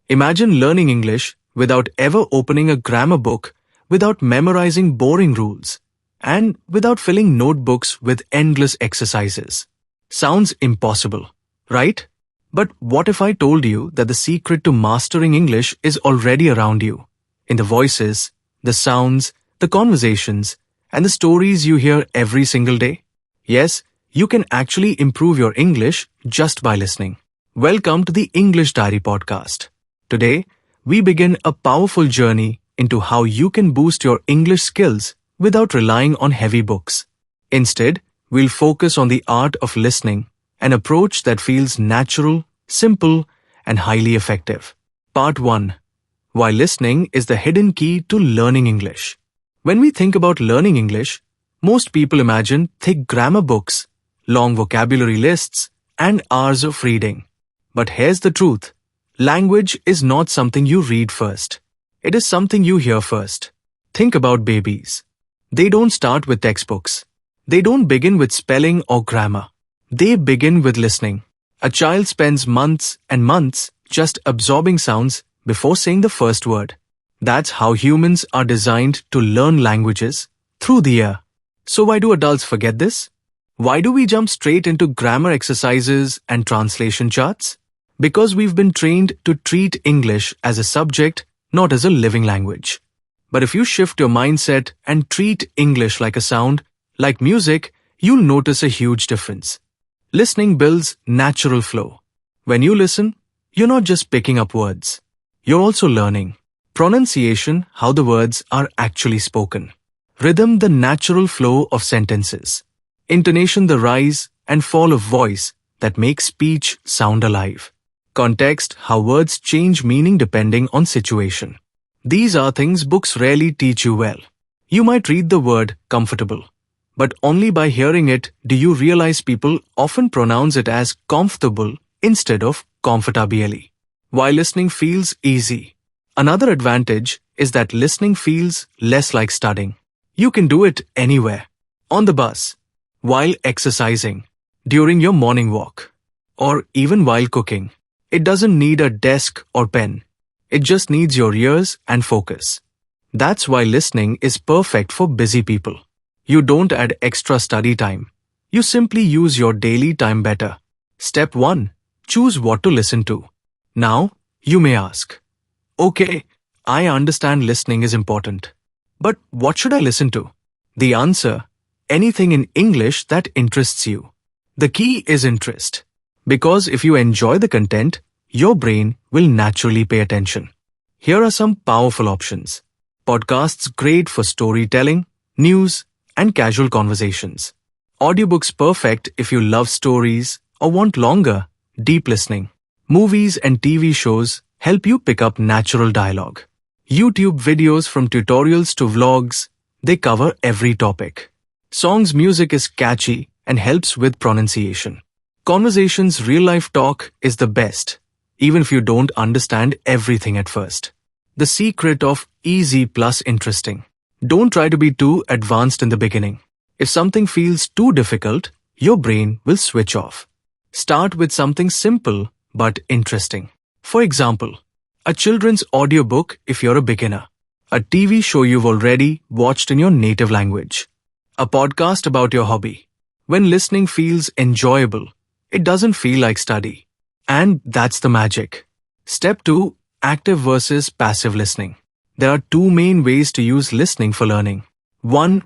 Imagine learning English without ever opening a grammar book, without memorizing boring rules, and without filling notebooks with endless exercises. Sounds impossible, right? But what if I told you that the secret to mastering English is already around you? In the voices, the sounds, the conversations, and the stories you hear every single day? Yes, you can actually improve your English just by listening. Welcome to the English Diary podcast. Today, we begin a powerful journey into how you can boost your English skills without relying on heavy books. Instead, we'll focus on the art of listening, an approach that feels natural, simple, and highly effective. Part 1. Why listening is the hidden key to learning English. When we think about learning English, most people imagine thick grammar books, long vocabulary lists, and hours of reading. But here's the truth. Language is not something you read first. It is something you hear first. Think about babies. They don't start with textbooks. They don't begin with spelling or grammar. They begin with listening. A child spends months and months just absorbing sounds before saying the first word. That's how humans are designed to learn languages, through the ear. So why do adults forget this? Why do we jump straight into grammar exercises and translation charts? Because we've been trained to treat English as a subject, not as a living language. But if you shift your mindset and treat English like a sound, like music, you'll notice a huge difference. Listening builds natural flow. When you listen, you're not just picking up words. You're also learning. Pronunciation, how the words are actually spoken. Rhythm, the natural flow of sentences. Intonation, the rise and fall of voice that makes speech sound alive. Context, how words change meaning depending on situation. These are things books rarely teach you well. You might read the word comfortable, but only by hearing it do you realize people often pronounce it as comfortable instead of comfortably. While listening feels easy, another advantage is that listening feels less like studying. You can do it anywhere, on the bus, while exercising, during your morning walk, or even while cooking. It doesn't need a desk or pen. It just needs your ears and focus. That's why listening is perfect for busy people. You don't add extra study time. You simply use your daily time better. Step 1. Choose what to listen to. Now, you may ask, okay, I understand listening is important. But what should I listen to? The answer, anything in English that interests you. The key is interest. Because if you enjoy the content, your brain will naturally pay attention. Here are some powerful options. Podcasts great for storytelling, news, and casual conversations. Audiobooks perfect if you love stories or want longer, deep listening. Movies and TV shows help you pick up natural dialogue. YouTube videos from tutorials to vlogs, they cover every topic. Songs music is catchy and helps with pronunciation. Conversations real-life talk is the best, even if you don't understand everything at first. The secret of easy plus interesting. Don't try to be too advanced in the beginning. If something feels too difficult, your brain will switch off. Start with something simple but interesting. For example, a children's audiobook if you're a beginner. A TV show you've already watched in your native language. A podcast about your hobby. When listening feels enjoyable, it doesn't feel like study. And that's the magic. Step 2. Active versus passive listening. There are two main ways to use listening for learning. 1.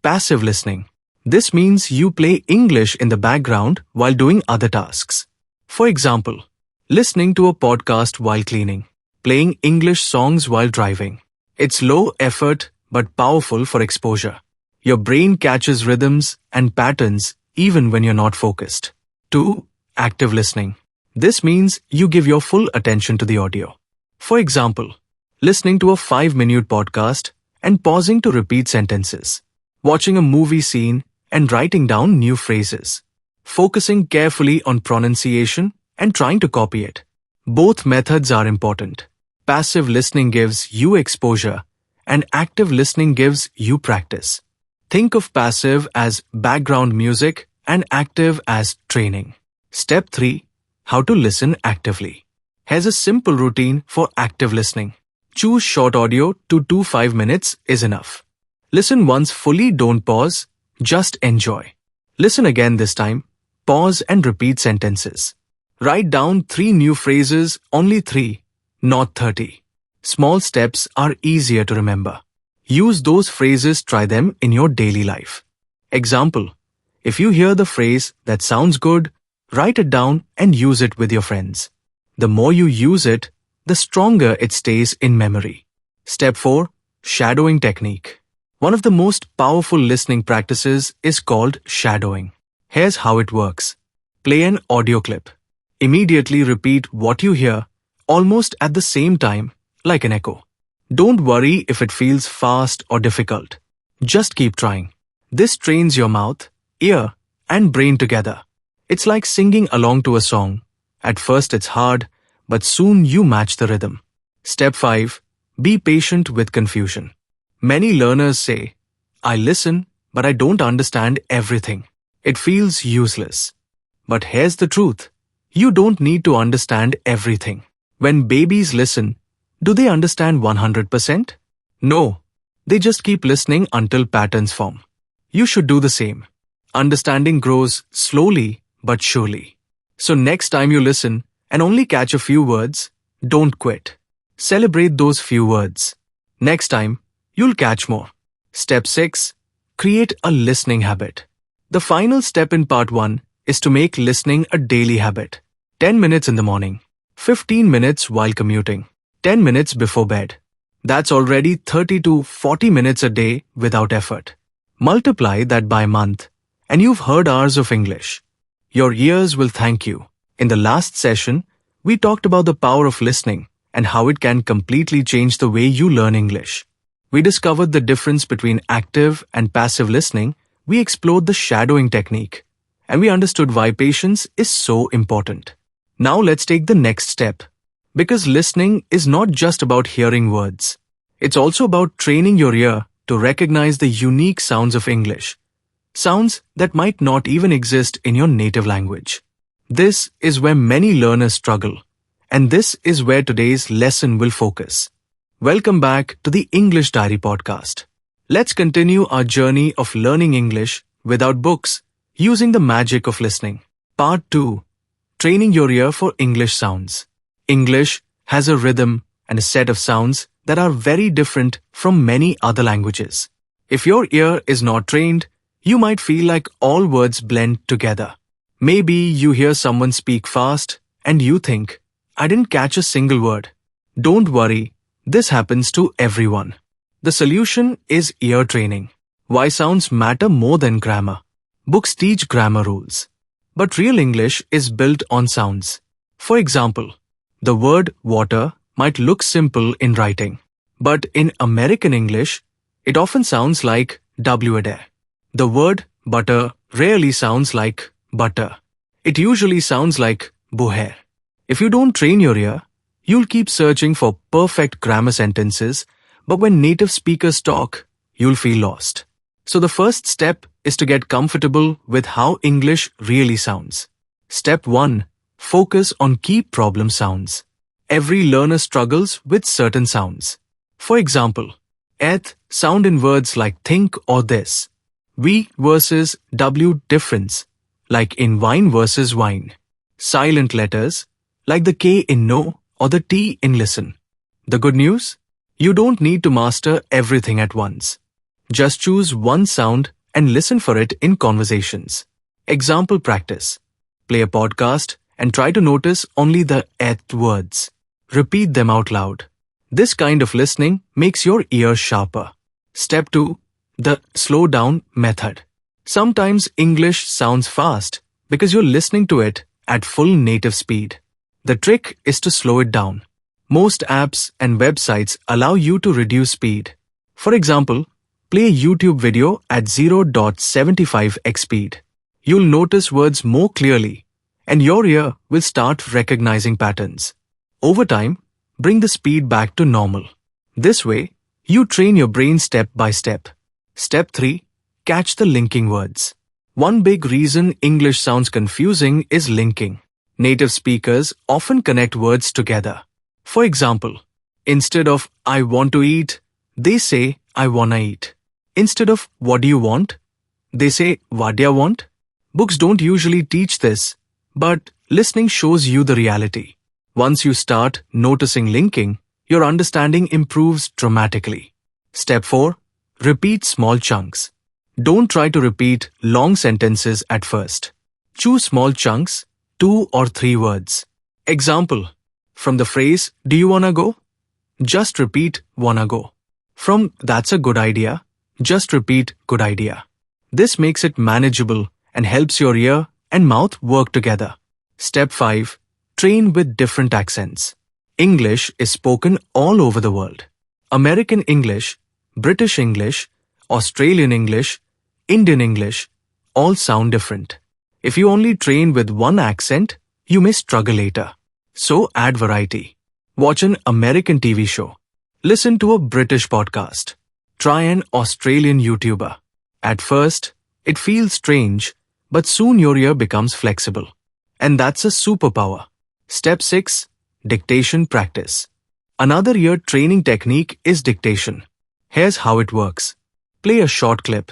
Passive listening. This means you play English in the background while doing other tasks. For example, listening to a podcast while cleaning. Playing English songs while driving. It's low effort but powerful for exposure. Your brain catches rhythms and patterns even when you're not focused. 2. Active listening. This means you give your full attention to the audio. For example, listening to a 5-minute podcast and pausing to repeat sentences. Watching a movie scene and writing down new phrases. Focusing carefully on pronunciation and trying to copy it. Both methods are important. Passive listening gives you exposure and active listening gives you practice. Think of passive as background music and active as training. Step 3. How to listen actively. Here's a simple routine for active listening. Choose short audio, 2 to 5 minutes is enough. Listen once fully, don't pause, just enjoy. Listen again this time, pause and repeat sentences. Write down 3 new phrases, only 3, not 30. Small steps are easier to remember. Use those phrases, try them in your daily life. Example, if you hear the phrase that sounds good, write it down and use it with your friends. The more you use it, the stronger it stays in memory. Step 4. Shadowing technique. One of the most powerful listening practices is called shadowing. Here's how it works. Play an audio clip. Immediately repeat what you hear, almost at the same time, like an echo. Don't worry if it feels fast or difficult. Just keep trying. This trains your mouth, ear, and brain together. It's like singing along to a song. At first it's hard, but soon you match the rhythm. Step 5. Be patient with confusion. Many learners say, I listen, but I don't understand everything. It feels useless. But here's the truth. You don't need to understand everything. When babies listen, do they understand 100%? No. They just keep listening until patterns form. You should do the same. Understanding grows slowly but surely. So next time you listen and only catch a few words, don't quit. Celebrate those few words. Next time, you'll catch more. Step 6. Create a listening habit. The final step in part 1 is to make listening a daily habit. 10 minutes in the morning, 15 minutes while commuting, 10 minutes before bed. That's already 30 to 40 minutes a day without effort. Multiply that by a month, and you've heard hours of English. Your ears will thank you. In the last session, we talked about the power of listening and how it can completely change the way you learn English. We discovered the difference between active and passive listening, we explored the shadowing technique, and we understood why patience is so important. Now let's take the next step. Because listening is not just about hearing words. It's also about training your ear to recognize the unique sounds of English. Sounds that might not even exist in your native language. This is where many learners struggle, and this is where today's lesson will focus. Welcome back to the English Diary podcast. Let's continue our journey of learning English without books, using the magic of listening. Part 2. Training your ear for English sounds. English has a rhythm and a set of sounds that are very different from many other languages. If your ear is not trained, you might feel like all words blend together. Maybe you hear someone speak fast and you think, I didn't catch a single word. Don't worry, this happens to everyone. The solution is ear training. Why sounds matter more than grammar. Books teach grammar rules. But real English is built on sounds. For example, the word water might look simple in writing. But in American English, it often sounds like W there. The word butter rarely sounds like butter. It usually sounds like buher. If you don't train your ear, you'll keep searching for perfect grammar sentences, but when native speakers talk, you'll feel lost. So the first step is to get comfortable with how English really sounds. Step 1. Focus on key problem sounds. Every learner struggles with certain sounds. For example, eth sound in words like think or this. We versus W difference, like in wine versus wine. Silent letters, like the K in no or the T in listen. The good news? You don't need to master everything at once. Just choose one sound and listen for it in conversations. Example practice. Play a podcast and try to notice only the eth words. Repeat them out loud. This kind of listening makes your ears sharper. Step 2. The slow down method. Sometimes English sounds fast because you're listening to it at full native speed. The trick is to slow it down. Most apps and websites allow you to reduce speed. For example, play a YouTube video at 0.75x speed. You'll notice words more clearly, and your ear will start recognizing patterns. Over time, bring the speed back to normal. This way, you train your brain step by step. Step 3. Catch the linking words. One big reason English sounds confusing is linking. Native speakers often connect words together. For example, instead of I want to eat, they say I wanna eat. Instead of what do you want, they say what do you want? Books don't usually teach this, but listening shows you the reality. Once you start noticing linking, your understanding improves dramatically. Step 4. Repeat small chunks. Don't try to repeat long sentences at first. Choose small chunks, 2 or 3 words. Example, from the phrase, do you wanna go? Just repeat wanna go. From that's a good idea, just repeat good idea. This makes it manageable and helps your ear and mouth work together. Step 5. Train with different accents. English is spoken all over the world. American English, British English, Australian English, Indian English, all sound different. If you only train with one accent, you may struggle later. So add variety. Watch an American TV show. Listen to a British podcast. Try an Australian YouTuber. At first, it feels strange, but soon your ear becomes flexible. And that's a superpower. Step 6. Dictation practice. Another ear training technique is dictation. Here's how it works. Play a short clip.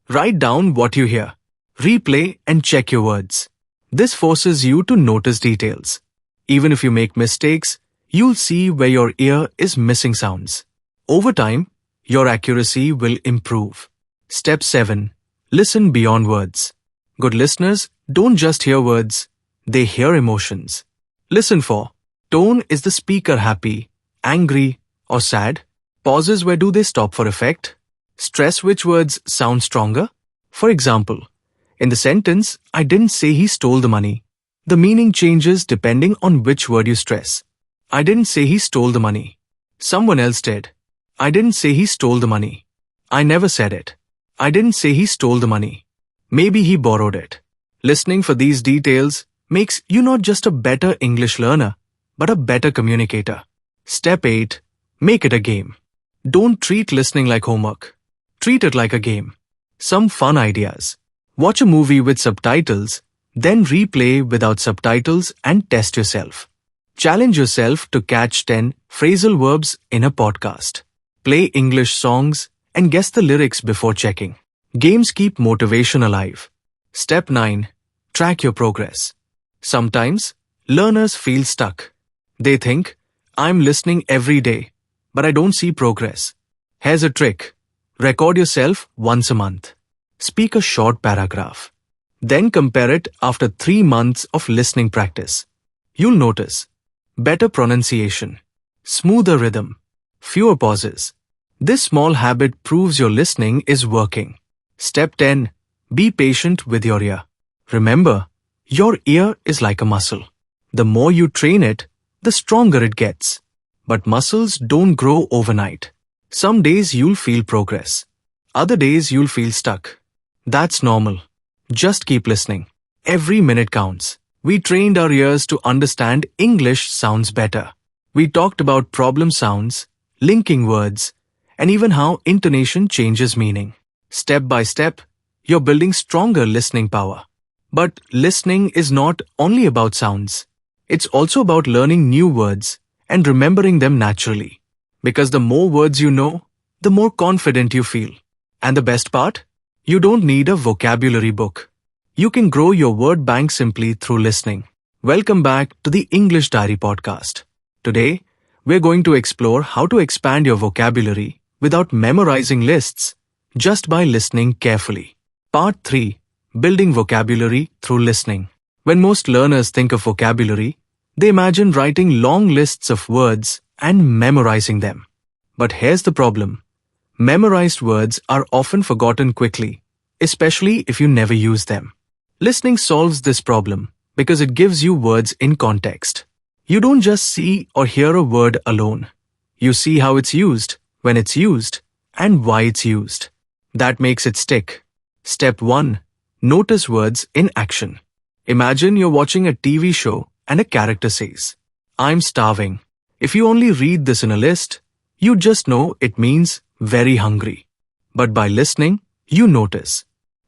Write down what you hear. Replay and check your words. This forces you to notice details. Even if you make mistakes, you'll see where your ear is missing sounds. Over time, your accuracy will improve. Step 7. Listen beyond words. Good listeners don't just hear words, they hear emotions. Listen for tone, is the speaker happy, angry, or sad? Pauses, where do they stop for effect? Stress, which words sound stronger? For example, in the sentence, I didn't say he stole the money. The meaning changes depending on which word you stress. I didn't say he stole the money. Someone else did. I didn't say he stole the money. I never said it. I didn't say he stole the money. Maybe he borrowed it. Listening for these details makes you not just a better English learner, but a better communicator. Step 8. Make it a game. Don't treat listening like homework. Treat it like a game. Some fun ideas. Watch a movie with subtitles, then replay without subtitles and test yourself. Challenge yourself to catch 10 phrasal verbs in a podcast. Play English songs and guess the lyrics before checking. Games keep motivation alive. Step 9. Track your progress. Sometimes, learners feel stuck. They think, I'm listening every day, but I don't see progress. Here's a trick. Record yourself once a month. Speak a short paragraph. Then compare it after 3 months of listening practice. You'll notice better pronunciation, smoother rhythm, fewer pauses. This small habit proves your listening is working. Step 10. Be patient with your ear. Remember, your ear is like a muscle. The more you train it, the stronger it gets. But muscles don't grow overnight. Some days you'll feel progress. Other days you'll feel stuck. That's normal. Just keep listening. Every minute counts. We trained our ears to understand English sounds better. We talked about problem sounds, linking words, and even how intonation changes meaning. Step by step, you're building stronger listening power. But listening is not only about sounds. It's also about learning new words and remembering them naturally. Because the more words you know, the more confident you feel. And the best part? You don't need a vocabulary book. You can grow your word bank simply through listening. Welcome back to the English Diary podcast. Today, we're going to explore how to expand your vocabulary without memorizing lists, just by listening carefully. Part 3. Building vocabulary through listening. When most learners think of vocabulary, they imagine writing long lists of words and memorizing them. But here's the problem. Memorized words are often forgotten quickly, especially if you never use them. Listening solves this problem because it gives you words in context. You don't just see or hear a word alone. You see how it's used, when it's used, and why it's used. That makes it stick. Step 1. Notice words in action. Imagine you're watching a TV show and a character says, I'm starving. If you only read this in a list, you just know it means very hungry. But by listening, you notice.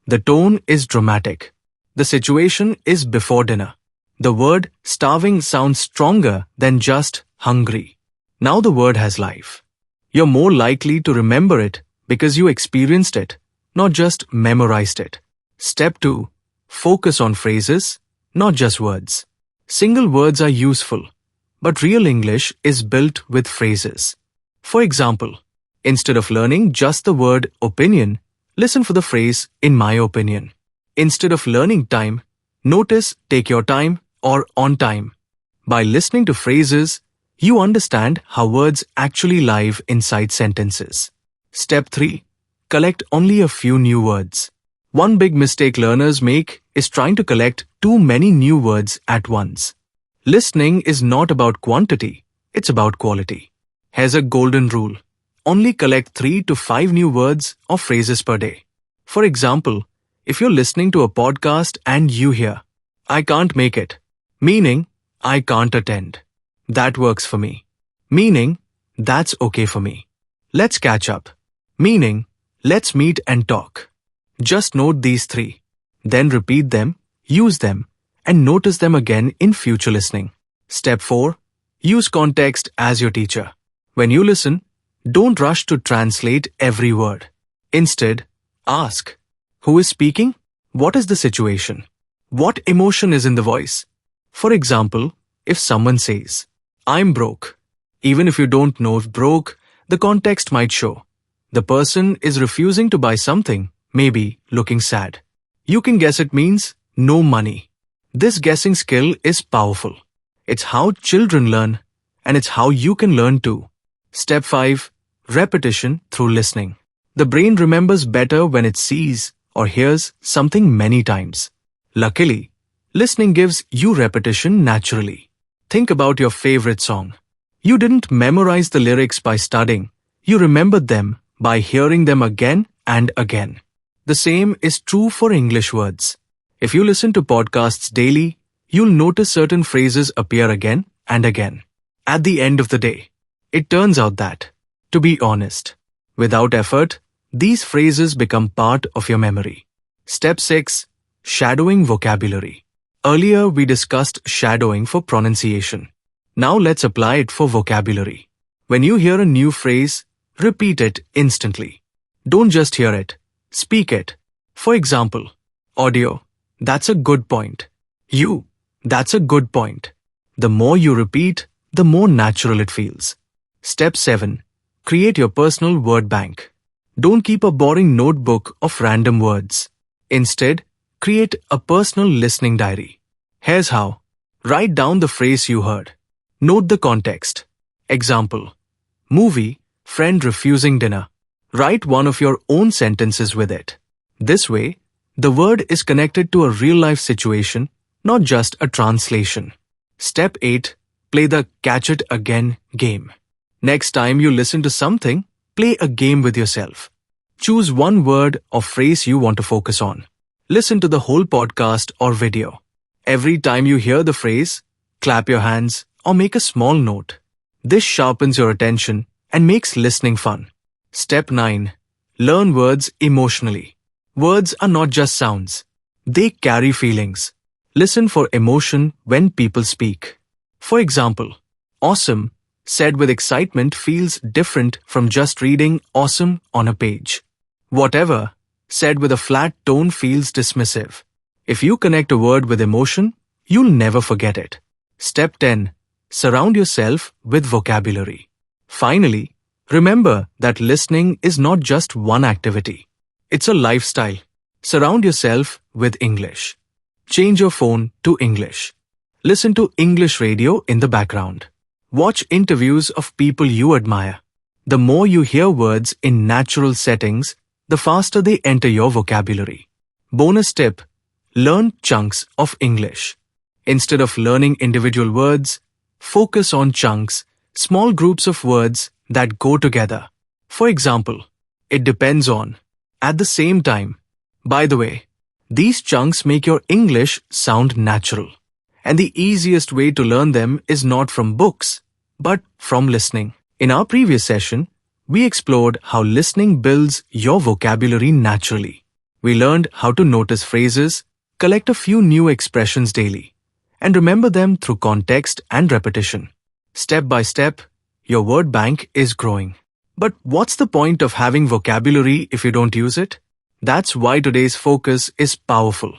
The tone is dramatic. The situation is before dinner. The word starving sounds stronger than just hungry. Now the word has life. You're more likely to remember it because you experienced it, not just memorized it. Step 2. Focus on phrases, not just words. Single words are useful, but real English is built with phrases. For example, instead of learning just the word opinion, listen for the phrase in my opinion. Instead of learning time, notice take your time or on time. By listening to phrases, you understand how words actually live inside sentences. Step 3. Collect only a few new words. One big mistake learners make is trying to collect too many new words at once. Listening is not about quantity, it's about quality. Here's a golden rule. Only collect 3 to 5 new words or phrases per day. For example, if you're listening to a podcast and you hear, I can't make it, meaning I can't attend. That works for me. Meaning, that's okay for me. Let's catch up. Meaning, let's meet and talk. Just note these 3. Then repeat them, use them, and notice them again in future listening. Step 4. Use context as your teacher. When you listen, don't rush to translate every word. Instead, ask, who is speaking? What is the situation? What emotion is in the voice? For example, if someone says, I'm broke. Even if you don't know broke, the context might show. The person is refusing to buy something, maybe looking sad. You can guess it means no money. This guessing skill is powerful. It's how children learn, and it's how you can learn too. Step 5. Repetition through listening. The brain remembers better when it sees or hears something many times. Luckily, listening gives you repetition naturally. Think about your favorite song. You didn't memorize the lyrics by studying. You remembered them by hearing them again and again. The same is true for English words. If you listen to podcasts daily, you'll notice certain phrases appear again and again. At the end of the day, it turns out that, to be honest, without effort, these phrases become part of your memory. Step 6. Shadowing vocabulary. Earlier, we discussed shadowing for pronunciation. Now let's apply it for vocabulary. When you hear a new phrase, repeat it instantly. Don't just hear it, speak it. For example, audio, that's a good point. You, that's a good point. The more you repeat, the more natural it feels. Step 7. Create your personal word bank. Don't keep a boring notebook of random words. Instead, create a personal listening diary. Here's how. Write down the phrase you heard. Note the context. Example. Movie, friend refusing dinner. Write one of your own sentences with it. This way, the word is connected to a real-life situation, not just a translation. Step 8. Play the catch it again game. Next time you listen to something, play a game with yourself. Choose one word or phrase you want to focus on. Listen to the whole podcast or video. Every time you hear the phrase, clap your hands or make a small note. This sharpens your attention and makes listening fun. Step 9. Learn words emotionally. Words are not just sounds. They carry feelings. Listen for emotion when people speak. For example, awesome, said with excitement feels different from just reading awesome on a page. Whatever, said with a flat tone feels dismissive. If you connect a word with emotion, you'll never forget it. Step 10. Surround yourself with vocabulary. Finally, remember that listening is not just one activity. It's a lifestyle. Surround yourself with English. Change your phone to English. Listen to English radio in the background. Watch interviews of people you admire. The more you hear words in natural settings, the faster they enter your vocabulary. Bonus tip. Learn chunks of English. Instead of learning individual words, focus on chunks, small groups of words that go together. For example, it depends on, at the same time. By the way, these chunks make your English sound natural. And the easiest way to learn them is not from books, but from listening. In our previous session, we explored how listening builds your vocabulary naturally. We learned how to notice phrases, collect a few new expressions daily, and remember them through context and repetition. Step by step, your word bank is growing. But what's the point of having vocabulary if you don't use it? That's why today's focus is powerful,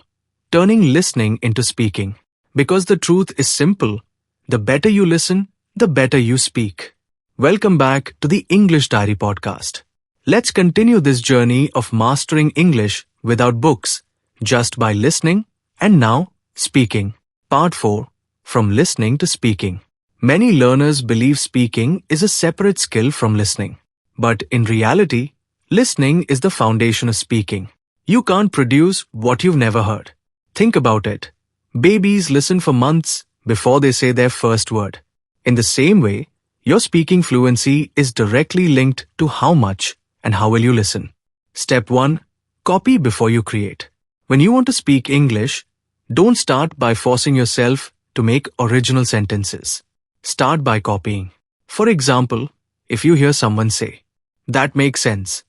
turning listening into speaking. Because the truth is simple, the better you listen, the better you speak. Welcome back to the English Diary podcast. Let's continue this journey of mastering English without books, just by listening and now speaking. Part 4. From listening to speaking. Many learners believe speaking is a separate skill from listening. But in reality, listening is the foundation of speaking. You can't produce what you've never heard. Think about it. Babies listen for months before they say their first word. In the same way, your speaking fluency is directly linked to how much and how well you listen. Step 1. Copy before you create. When you want to speak English, don't start by forcing yourself to make original sentences. Start by copying. For example, if you hear someone say, "That makes sense,"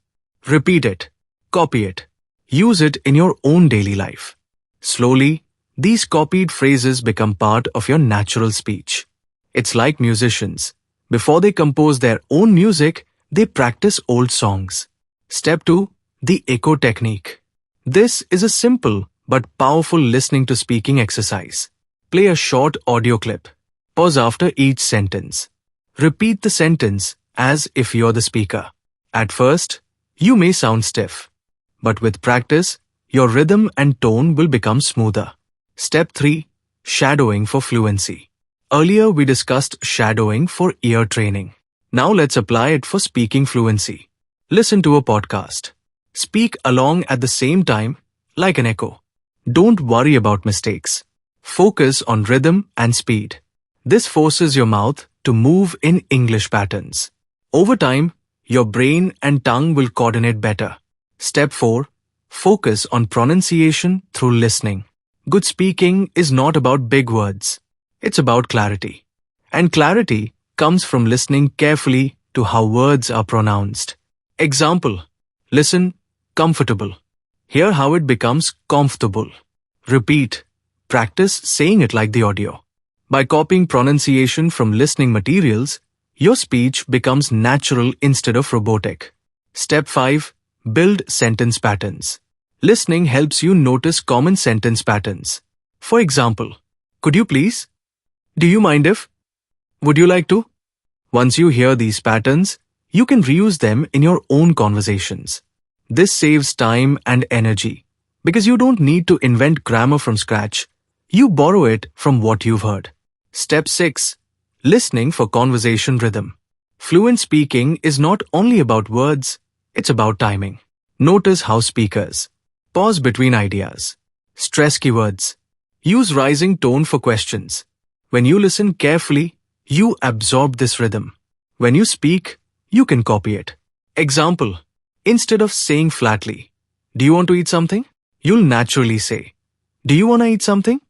repeat it, copy it, use it in your own daily life. Slowly, these copied phrases become part of your natural speech. It's like musicians. Before they compose their own music, they practice old songs. Step 2. The echo technique. This is a simple but powerful listening to speaking exercise. Play a short audio clip. Pause after each sentence. Repeat the sentence as if you're the speaker. At first, you may sound stiff, but with practice, your rhythm and tone will become smoother. Step 3. Shadowing for fluency. Earlier, we discussed shadowing for ear training. Now let's apply it for speaking fluency. Listen to a podcast. Speak along at the same time, like an echo. Don't worry about mistakes. Focus on rhythm and speed. This forces your mouth to move in English patterns. Over time, your brain and tongue will coordinate better. Step 4. Focus on pronunciation through listening. Good speaking is not about big words. It's about clarity. And clarity comes from listening carefully to how words are pronounced. Example. Listen, comfortable. Hear how it becomes comfortable. Repeat. Practice saying it like the audio. By copying pronunciation from listening materials, your speech becomes natural instead of robotic. Step 5. Build sentence patterns. Listening helps you notice common sentence patterns. For example, could you please? Do you mind if? Would you like to? Once you hear these patterns, you can reuse them in your own conversations. This saves time and energy because you don't need to invent grammar from scratch. You borrow it from what you've heard. Step 6. Listening for conversation rhythm. Fluent speaking is not only about words, it's about timing. Notice how speakers pause between ideas, stress keywords, use rising tone for questions. When you listen carefully, you absorb this rhythm. When you speak, you can copy it. Example. Instead of saying flatly, "Do you want to eat something?" you'll naturally say, "Do you want to eat something?"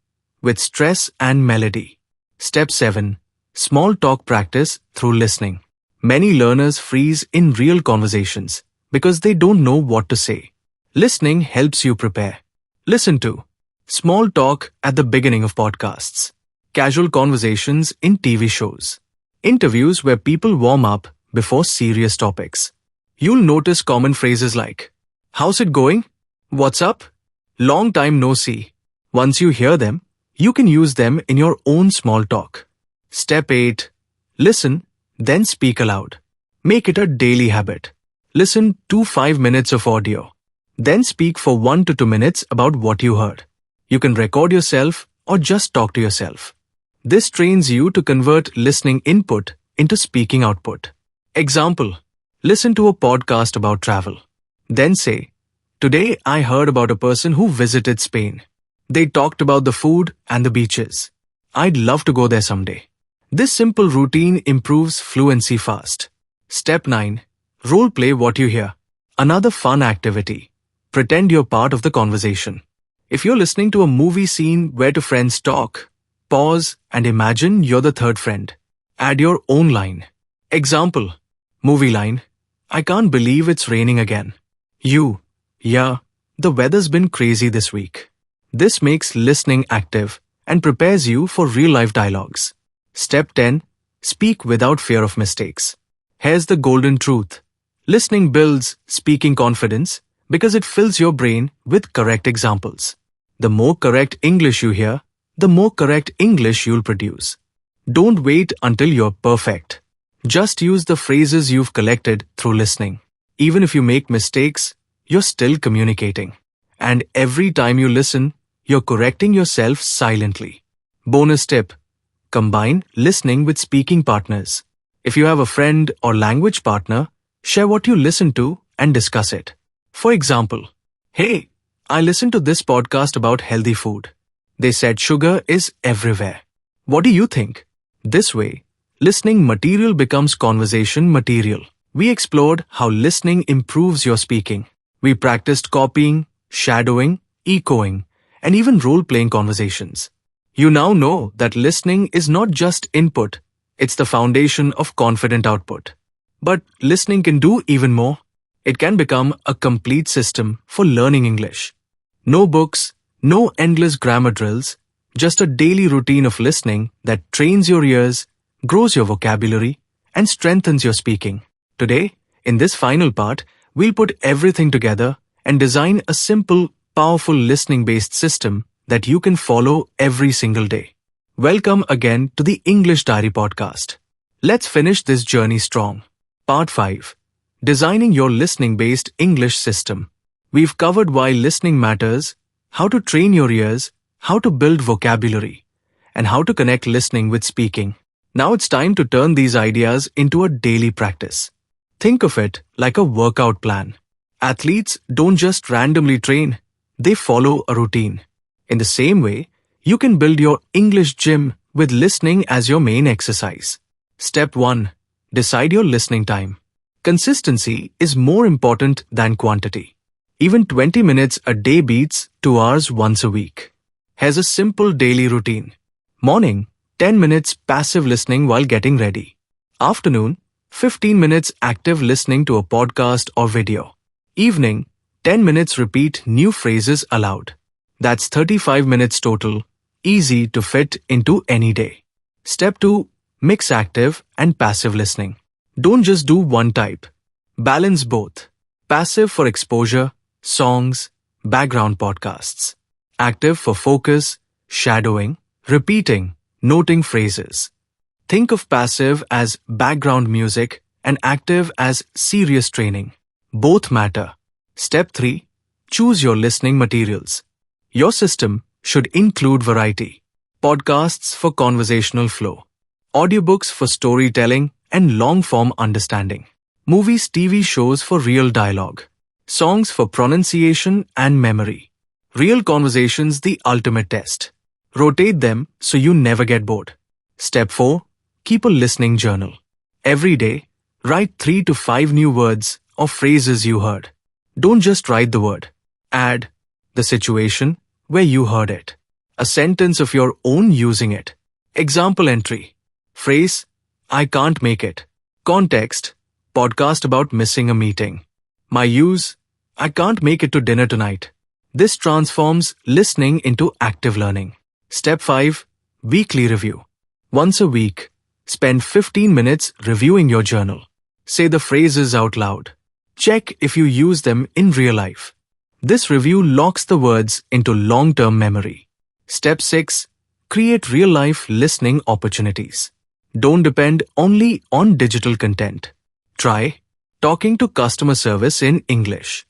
with stress and melody. Step 7. Small talk practice through listening. Many learners freeze in real conversations because they don't know what to say. Listening helps you prepare. Listen to small talk at the beginning of podcasts, casual conversations in TV shows, interviews where people warm up before serious topics. You'll notice common phrases like, "How's it going?" "What's up?" "Long time no see." Once you hear them, you can use them in your own small talk. Step 8. Listen, then speak aloud. Make it a daily habit. Listen to 5 minutes of audio. Then speak for 1 to 2 minutes about what you heard. You can record yourself or just talk to yourself. This trains you to convert listening input into speaking output. Example. Listen to a podcast about travel. Then say, "Today I heard about a person who visited Spain. They talked about the food and the beaches. I'd love to go there someday." This simple routine improves fluency fast. Step 9. Role play what you hear. Another fun activity. Pretend you're part of the conversation. If you're listening to a movie scene where two friends talk, pause and imagine you're the third friend. Add your own line. Example. Movie line. "I can't believe it's raining again." You. "Yeah, the weather's been crazy this week." This makes listening active and prepares you for real-life dialogues. Step 10. Speak without fear of mistakes. Here's the golden truth. Listening builds speaking confidence because it fills your brain with correct examples. The more correct English you hear, the more correct English you'll produce. Don't wait until you're perfect. Just use the phrases you've collected through listening. Even if you make mistakes, you're still communicating. And every time you listen, you're correcting yourself silently. Bonus tip. Combine listening with speaking partners. If you have a friend or language partner, share what you listen to and discuss it. For example, hey, I listened to this podcast about healthy food. They said sugar is everywhere. What do you think? This way, listening material becomes conversation material. We explored how listening improves your speaking. We practiced copying, shadowing, echoing, and even role-playing conversations. You now know that listening is not just input, it's the foundation of confident output. But listening can do even more. It can become a complete system for learning English. No books, no endless grammar drills, just a daily routine of listening that trains your ears, grows your vocabulary, and strengthens your speaking. Today, in this final part, we'll put everything together and design a simple, powerful listening-based system that you can follow every single day. Welcome again to the English Diary podcast. Let's finish this journey strong. Part 5. Designing your listening-based English system. We've covered why listening matters, how to train your ears, how to build vocabulary, and how to connect listening with speaking. Now it's time to turn these ideas into a daily practice. Think of it like a workout plan. Athletes don't just randomly train, they follow a routine. In the same way, you can build your English gym with listening as your main exercise. Step 1. Decide your listening time. Consistency is more important than quantity. Even 20 minutes a day beats 2 hours once a week. Here's a simple daily routine. Morning, 10 minutes passive listening while getting ready. Afternoon, 15 minutes active listening to a podcast or video. Evening, 10 minutes repeat new phrases aloud. That's 35 minutes total, easy to fit into any day. Step 2. Mix active and passive listening. Don't just do one type. Balance both. Passive for exposure, songs, background podcasts. Active for focus, shadowing, repeating, noting phrases. Think of passive as background music and active as serious training. Both matter. Step 3. Choose your listening materials. Your system should include variety. Podcasts for conversational flow. Audiobooks for storytelling and long-form understanding. Movies, TV shows for real dialogue. Songs for pronunciation and memory. Real conversations the ultimate test. Rotate them so you never get bored. Step 4. Keep a listening journal. Every day, write 3 to 5 new words or phrases you heard. Don't just write the word. Add the situation where you heard it. A sentence of your own using it. Example entry. Phrase, I can't make it. Context, podcast about missing a meeting. My use, I can't make it to dinner tonight. This transforms listening into active learning. Step 5. Weekly review. Once a week, spend 15 minutes reviewing your journal. Say the phrases out loud. Check if you use them in real life. This review locks the words into long-term memory. Step 6. Create real-life listening opportunities. Don't depend only on digital content. Try talking to customer service in English,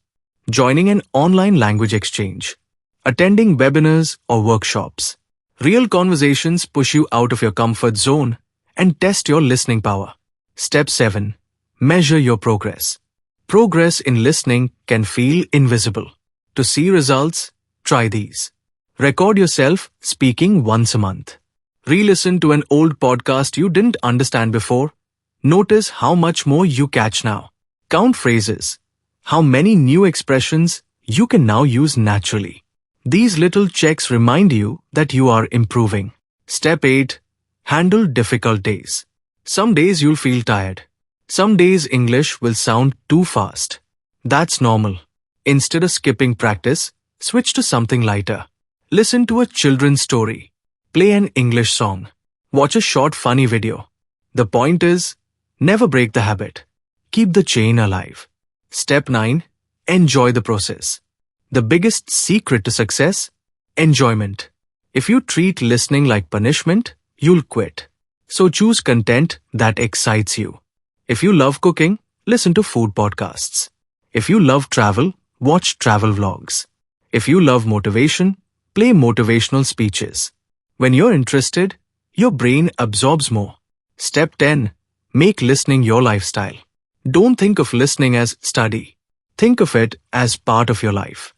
joining an online language exchange, attending webinars or workshops. Real conversations push you out of your comfort zone and test your listening power. Step 7. Measure your progress. Progress in listening can feel invisible. To see results, try these. Record yourself speaking once a month. Re-listen to an old podcast you didn't understand before. Notice how much more you catch now. Count phrases. How many new expressions you can now use naturally. These little checks remind you that you are improving. Step 8. Handle difficult days. Some days you'll feel tired. Some days English will sound too fast. That's normal. Instead of skipping practice, switch to something lighter. Listen to a children's story. Play an English song. Watch a short funny video. The point is, never break the habit. Keep the chain alive. Step 9. Enjoy the process. The biggest secret to success? Enjoyment. If you treat listening like punishment, you'll quit. So choose content that excites you. If you love cooking, listen to food podcasts. If you love travel, watch travel vlogs. If you love motivation, play motivational speeches. When you're interested, your brain absorbs more. Step 10. Make listening your lifestyle. Don't think of listening as study. Think of it as part of your life.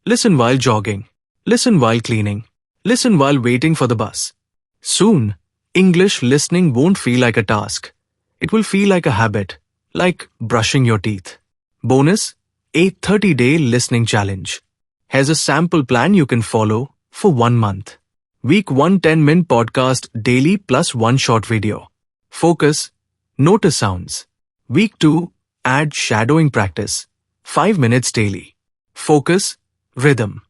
Listen while jogging. Listen while cleaning. Listen while waiting for the bus. Soon, English listening won't feel like a task. It will feel like a habit, like brushing your teeth. Bonus, a 30-day listening challenge. Here's a sample plan you can follow for 1 month. Week 1 10-minute podcast daily plus 1 short video. Focus, notice sounds. Week 2, add shadowing practice. 5 minutes daily. Focus, rhythm.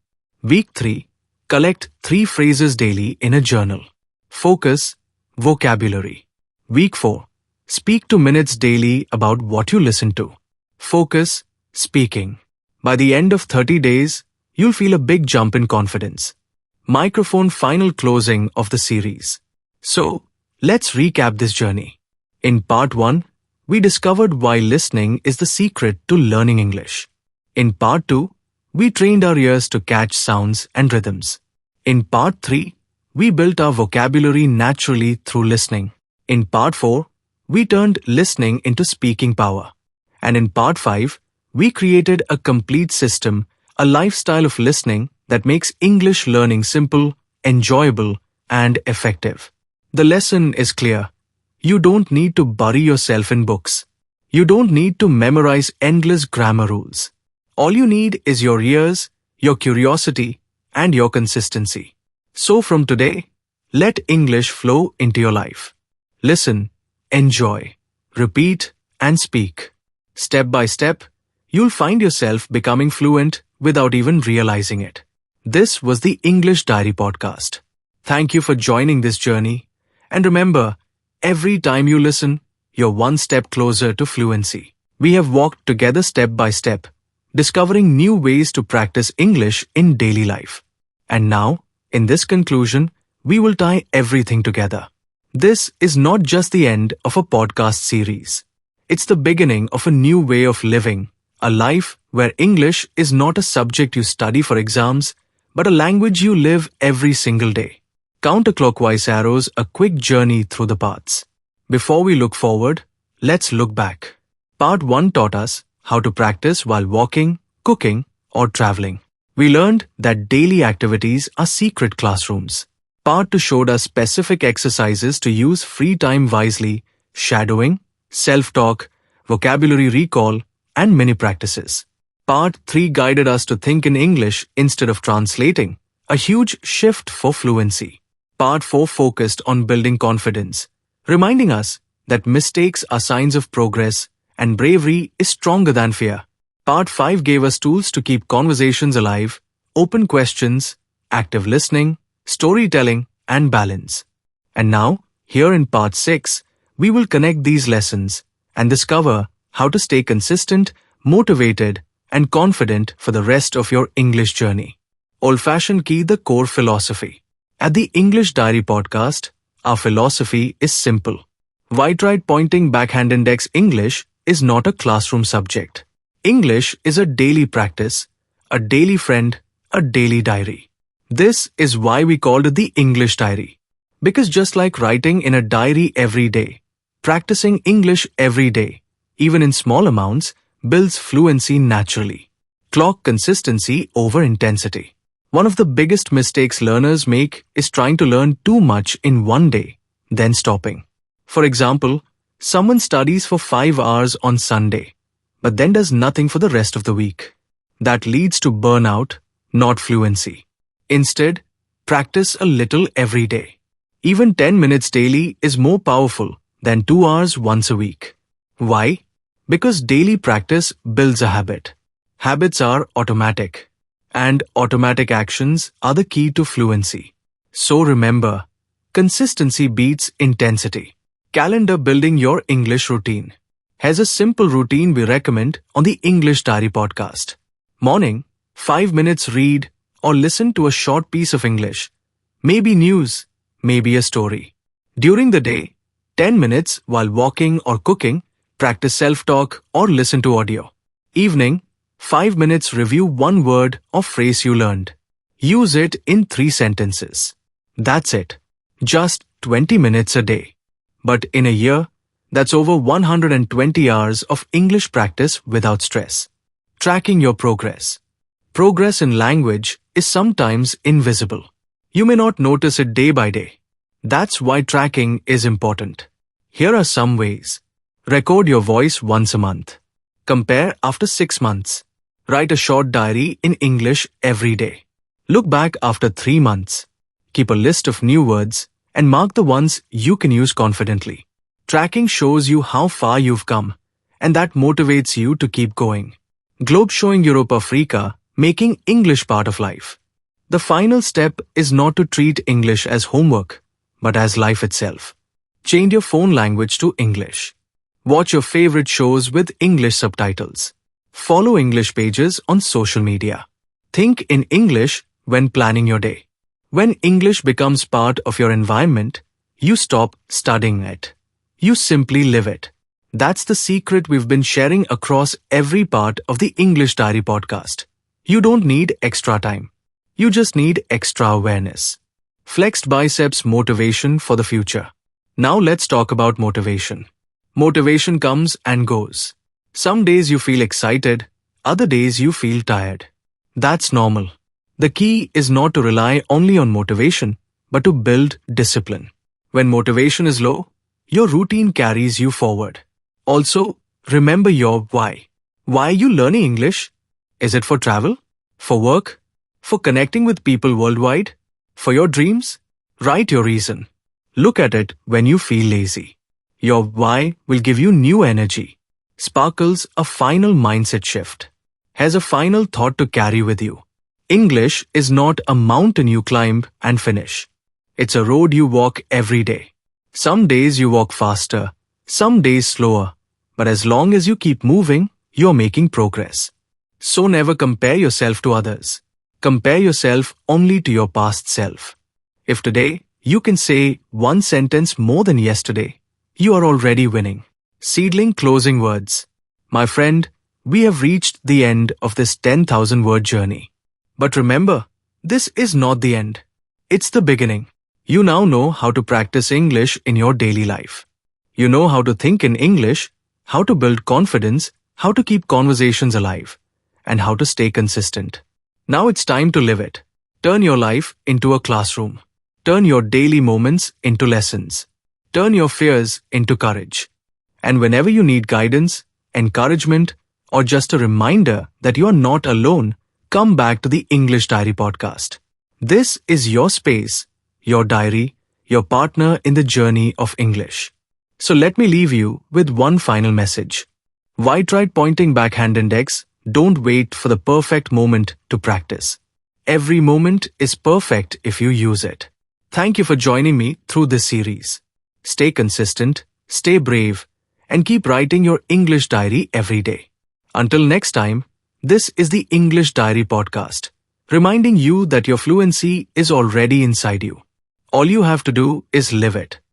Week 3, collect 3 phrases daily in a journal. Focus, vocabulary. Week 4, speak 2 minutes daily about what you listen to. Focus, speaking. By the end of 30 days, you'll feel a big jump in confidence. Microphone final closing of the series. So, let's recap this journey. In part 1, we discovered why listening is the secret to learning English. In part 2, we trained our ears to catch sounds and rhythms. In part 3, we built our vocabulary naturally through listening. In part 4, we turned listening into speaking power. And in part 5, we created a complete system, a lifestyle of listening that makes English learning simple, enjoyable, and effective. The lesson is clear. You don't need to bury yourself in books. You don't need to memorize endless grammar rules. All you need is your ears, your curiosity, and your consistency. So from today, let English flow into your life. Listen, enjoy, repeat, and speak. Step by step, you'll find yourself becoming fluent without even realizing it. This was the English Diary Podcast. Thank you for joining this journey. And remember, every time you listen, you're one step closer to fluency. We have walked together step by step, discovering new ways to practice English in daily life. And now, in this conclusion, we will tie everything together. This is not just the end of a podcast series. It's the beginning of a new way of living, a life where English is not a subject you study for exams, but a language you live every single day. Counterclockwise arrows, a quick journey through the paths. Before we look forward, let's look back. Part 1 taught us how to practice while walking, cooking, or traveling. We learned that daily activities are secret classrooms. Part 2 showed us specific exercises to use free time wisely, shadowing, self-talk, vocabulary recall, and mini practices. Part 3 guided us to think in English instead of translating, a huge shift for fluency. Part 4 focused on building confidence, reminding us that mistakes are signs of progress and bravery is stronger than fear. Part 5 gave us tools to keep conversations alive, open questions, active listening, storytelling, and balance. And now, here in Part 6, we will connect these lessons and discover how to stay consistent, motivated, and confident for the rest of your English journey. Old-fashioned key, the core philosophy. At the English Diary Podcast, our philosophy is simple. White-right pointing backhand index English is not a classroom subject. English is a daily practice, a daily friend, a daily diary. This is why we called it the English Diary. Because just like writing in a diary every day, practicing English every day, even in small amounts, builds fluency naturally. Clock consistency over intensity. One of the biggest mistakes learners make is trying to learn too much in one day, then stopping. For example, someone studies for 5 hours on Sunday, but then does nothing for the rest of the week. That leads to burnout, not fluency. Instead, practice a little every day. Even 10 minutes daily is more powerful than 2 hours once a week. Why? Because daily practice builds a habit. Habits are automatic, and automatic actions are the key to fluency. So remember, Consistency beats intensity. Calendar building your English routine. Here's a simple routine we recommend on the English Diary podcast. Morning, 5 minutes read or listen to a short piece of English. Maybe news, maybe a story. During the day, 10 minutes while walking or cooking, practice self-talk or listen to audio. Evening, 5 minutes review one word or phrase you learned. Use it in 3 sentences. That's it. Just 20 minutes a day. But in a year, that's over 120 hours of English practice without stress. Tracking your progress. Progress in language is sometimes invisible. You may not notice it day by day. That's why tracking is important. Here are some ways. Record your voice once a month. Compare after 6 months. Write a short diary in English every day. Look back after 3 months. Keep a list of new words and mark the ones you can use confidently. Tracking shows you how far you've come, and that motivates you to keep going. Globe showing Europe Africa, making English part of life. The final step is not to treat English as homework, but as life itself. Change your phone language to English. Watch your favorite shows with English subtitles. Follow English pages on social media. Think in English when planning your day. When English becomes part of your environment, you stop studying it. You simply live it. That's the secret we've been sharing across every part of the English Diary podcast. You don't need extra time. You just need extra awareness. Flexed biceps motivation for the future. Now let's talk about motivation. Motivation comes and goes. Some days you feel excited, other days you feel tired. That's normal. The key is not to rely only on motivation, but to build discipline. When motivation is low, your routine carries you forward. Also, remember your why. Why are you learning English? Is it for travel? For work? For connecting with people worldwide? For your dreams? Write your reason. Look at it when you feel lazy. Your why will give you new energy. Sparkles a final mindset shift. Has a final thought to carry with you. English is not a mountain you climb and finish. It's a road you walk every day. Some days you walk faster, some days slower, but as long as you keep moving, you're making progress. So never compare yourself to others. Compare yourself only to your past self. If today you can say one sentence more than yesterday, you are already winning. Seedling closing words. My friend, we have reached the end of this 10,000 word journey. But remember, this is not the end. It's the beginning. You now know how to practice English in your daily life. You know how to think in English, how to build confidence, how to keep conversations alive, and how to stay consistent. Now it's time to live it. Turn your life into a classroom. Turn your daily moments into lessons. Turn your fears into courage. And whenever you need guidance, encouragement, or just a reminder that you are not alone, come back to the English Diary podcast. This is your space, your diary, your partner in the journey of English. So let me leave you with one final message. Why try pointing backhand index? Don't wait for the perfect moment to practice. Every moment is perfect if you use it. Thank you for joining me through this series. Stay consistent, stay brave, and keep writing your English diary every day. Until next time, this is the English Diary podcast, reminding you that your fluency is already inside you. All you have to do is live it.